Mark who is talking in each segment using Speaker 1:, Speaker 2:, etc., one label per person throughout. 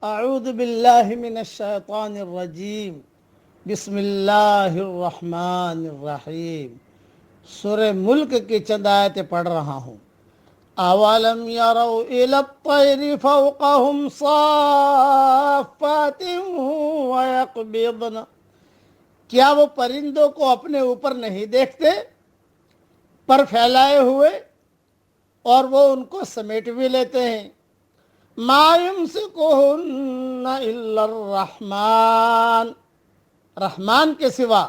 Speaker 1: اعوذ باللہ من الشیطان الرجیم بسم اللہ الرحمن الرحیم۔ سورہ ملک کی چند آیتیں پڑھ رہا ہوں۔ اولم یروا الی الطیر فوقہم صافات ویقبضن، کیا وہ پرندوں کو اپنے اوپر نہیں دیکھتے، پر پھیلائے ہوئے، اور وہ ان کو سمیٹ بھی لیتے ہیں۔ ما یمسکہن الا الرحمن، رحمان کے سوا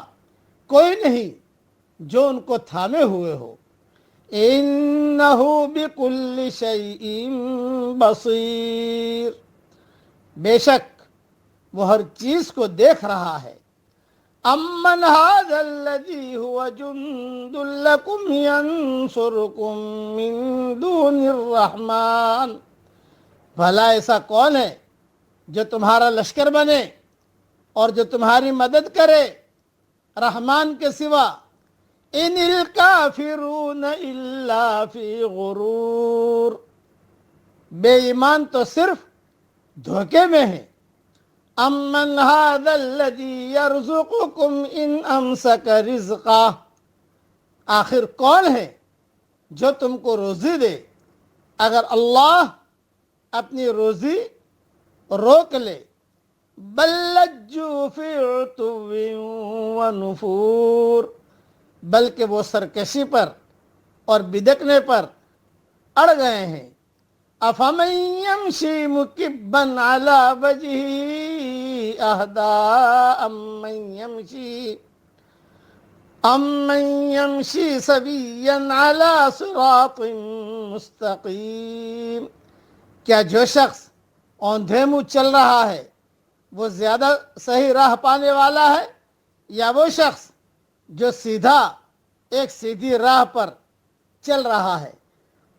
Speaker 1: کوئی نہیں جو ان کو تھامے ہوئے ہو۔ انہ بکل شیء بصیر، بے شک وہ ہر چیز کو دیکھ رہا ہے۔ امن ھذا الذی ھو جند لکم ینصرکم من دون الرحمن، بھلا ایسا کون ہے جو تمہارا لشکر بنے اور جو تمہاری مدد کرے رحمان کے سوا۔ ان الکافرون الا فی غرور، بے ایمان تو صرف دھوکے میں ہیں۔ امن ھذا الذی یرزقکم ان امسک رزقہ، آخر کون ہے جو تم کو روزی دے اگر اللہ اپنی روزی روک لے۔ بل لجوا فی عتو ونفور، بلکہ وہ سرکشی پر اور بدکنے پر اڑ گئے ہیں۔ افمن یمشی مکبا علی وجہہ اہدی امن یمشی سویا علی صراط مستقیم، کیا جو شخص اوندھے منہ چل رہا ہے وہ زیادہ صحیح راہ پانے والا ہے، یا وہ شخص جو ایک سیدھی راہ پر چل رہا ہے۔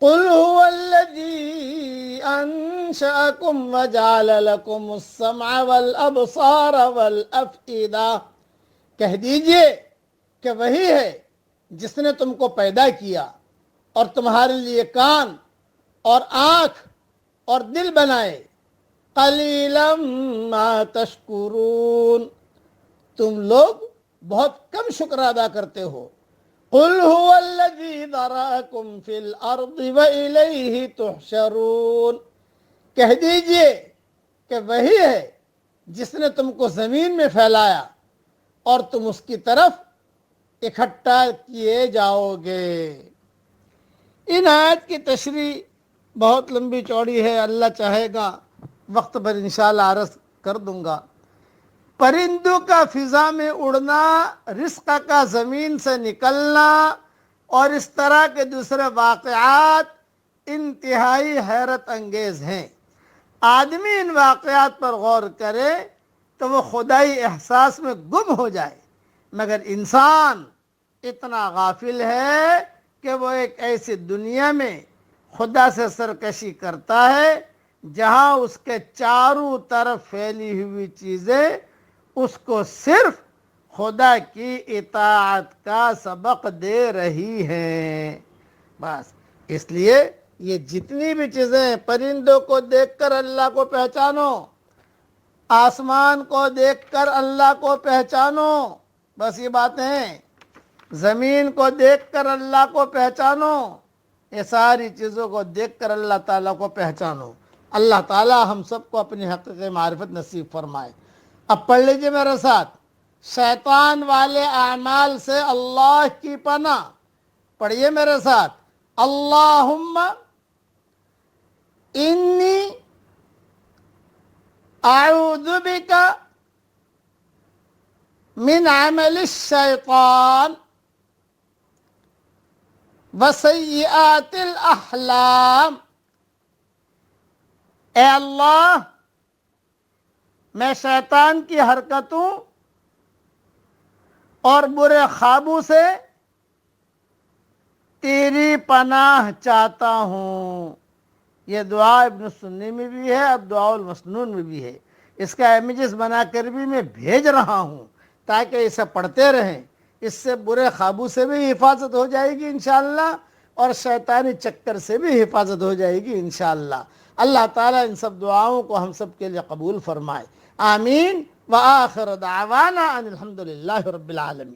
Speaker 1: قل هو الذی انشأکم وجعل لکم السمع والابصار والافئدہ، کہہ دیجئے کہ وہی ہے جس نے تم کو پیدا کیا اور تمہارے لیے کان اور آنکھ اور دل بنائے۔ قلیلا ما تشکرون، تم لوگ بہت کم شکر ادا کرتے ہو۔ قل هو الذی ذرأکم فی الارض وإلیہ تحشرون، کہہ دیجئے کہ وہی ہے جس نے تم کو زمین میں پھیلایا اور تم اس کی طرف اکٹھا کیے جاؤ گے۔ ان آیت کی تشریح بہت لمبی چوڑی ہے، اللہ چاہے گا وقت پر انشاءاللہ عرض کر دوں گا۔ پرندوں کا فضا میں اڑنا، رزق کا زمین سے نکلنا اور اس طرح کے دوسرے واقعات انتہائی حیرت انگیز ہیں۔ آدمی ان واقعات پر غور کرے تو وہ خدائی احساس میں گم ہو جائے، مگر انسان اتنا غافل ہے کہ وہ ایک ایسی دنیا میں خدا سے سرکشی کرتا ہے جہاں اس کے چاروں طرف پھیلی ہوئی چیزیں اس کو صرف خدا کی اطاعت کا سبق دے رہی ہیں۔ بس اس لیے یہ جتنی بھی چیزیں، پرندوں کو دیکھ کر اللہ کو پہچانو، آسمان کو دیکھ کر اللہ کو پہچانو، بس یہ باتیں ہیں۔ زمین کو دیکھ کر اللہ کو پہچانو، یہ ساری چیزوں کو دیکھ کر اللہ تعالیٰ کو پہچانو۔ اللہ تعالیٰ ہم سب کو اپنی حقیقی معرفت نصیب فرمائے۔ اب پڑھ لیجئے میرے ساتھ، شیطان والے اعمال سے اللہ کی پناہ۔ پڑھیے میرے ساتھ، اللہم انی اعوذ بک من عمل الشیطان وسیئات الاحلام، اے اللہ میں شیطان کی حرکتوں اور برے خوابوں سے تیری پناہ چاہتا ہوں۔ یہ دعا ابن سنی میں بھی ہے، اب دعا المسنون میں بھی ہے۔ اس کا امیجز بنا کر بھی میں بھیج رہا ہوں تاکہ اسے پڑھتے رہیں۔ اس سے برے خوابوں سے بھی حفاظت ہو جائے گی انشاءاللہ، اور شیطانی چکر سے بھی حفاظت ہو جائے گی انشاءاللہ۔ اللہ تعالیٰ ان سب دعاؤں کو ہم سب کے لیے قبول فرمائے، آمین۔ وآخر دعوانا ان الحمد للہ رب العالمین۔